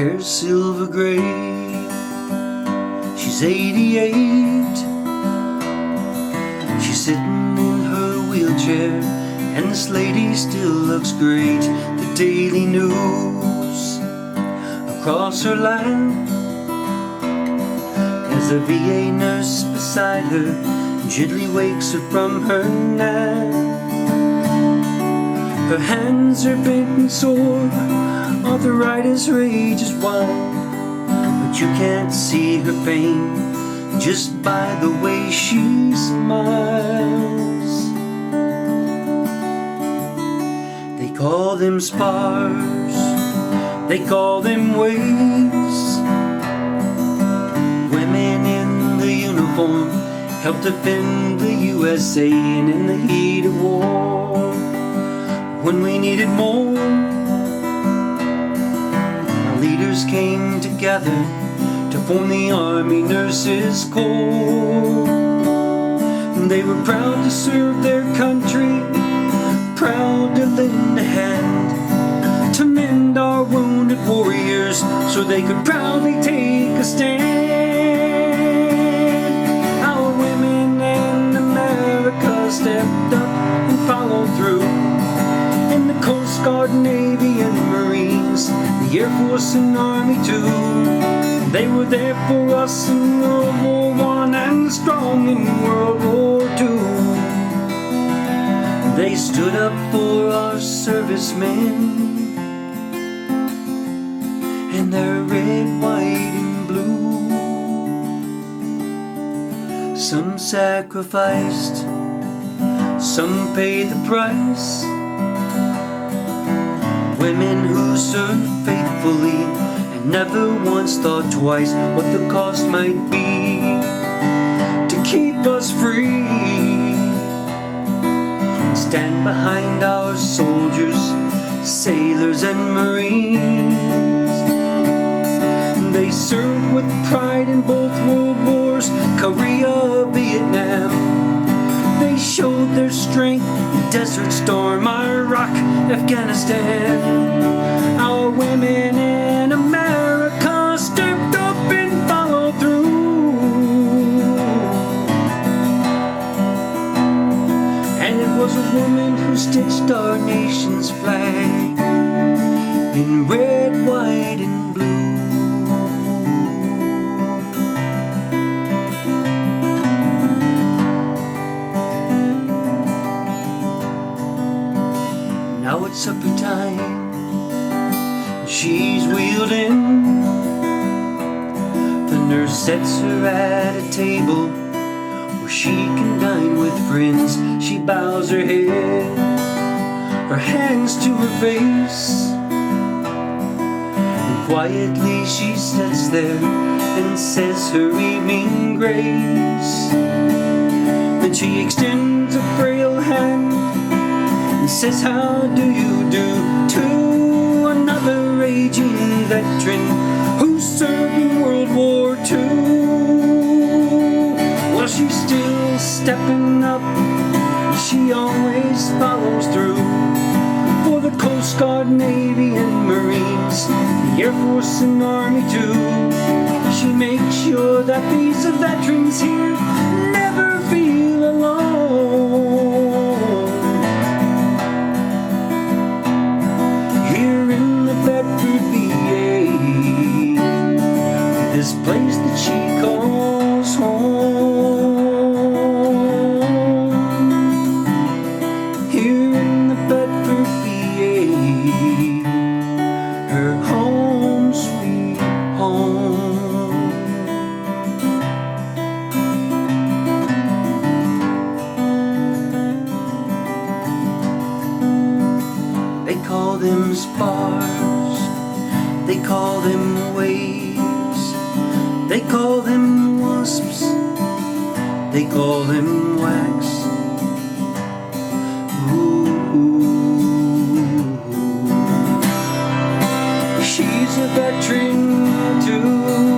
hair's silver gray. She's 88. She's sitting in her wheelchair, and this lady still looks great. The daily news across her lap, as a VA nurse beside her gently wakes her from her nap. Her hands are bent and sore, arthritis rages wild, but you can't see her pain just by the way she smiles. They call them spars, they call them waves. Women in the uniform help defend the USA, and in the heat of war, when we needed more, our leaders came together to form the Army Nurses Corps. And they were proud to serve their country, proud to lend a hand to mend our wounded warriors, so they could proudly take a stand. Our women in America stepped up and followed through. In the Coast Guard, Navy, and Marines, the Air Force and Army too. They were there for us in World War I and strong in World War II. They stood up for our servicemen in their red, white, and blue. Some sacrificed, some paid the price. Women who served faithfully and never once thought twice what the cost might be to keep us free. Stand behind our soldiers, sailors, and Marines. They served with pride in both world wars, Korea, Vietnam. They showed their strength in Desert Storm, Iraq, Afghanistan. Our women in America stepped up and followed through. And it was a woman who stitched our nation's flag in red, white, and blue. Now it's supper time, she's wheeled in. The nurse sets her at a table where she can dine with friends. She bows her head, her hands to her face, and quietly she sits there and says her evening grace. Then she extends a frail hand and says, how do you do, to another aging veteran who served in World War II. Well, she's still stepping up, she always follows through for the Coast Guard, Navy, and Marines, the Air Force and Army too. She makes sure that these veterans here never feel alone. This place that she calls home, here in the Bedford, VA, her home sweet home. They call them spars, they call them waves, they call them wasps, they call them wax. Ooh. She's a veteran too.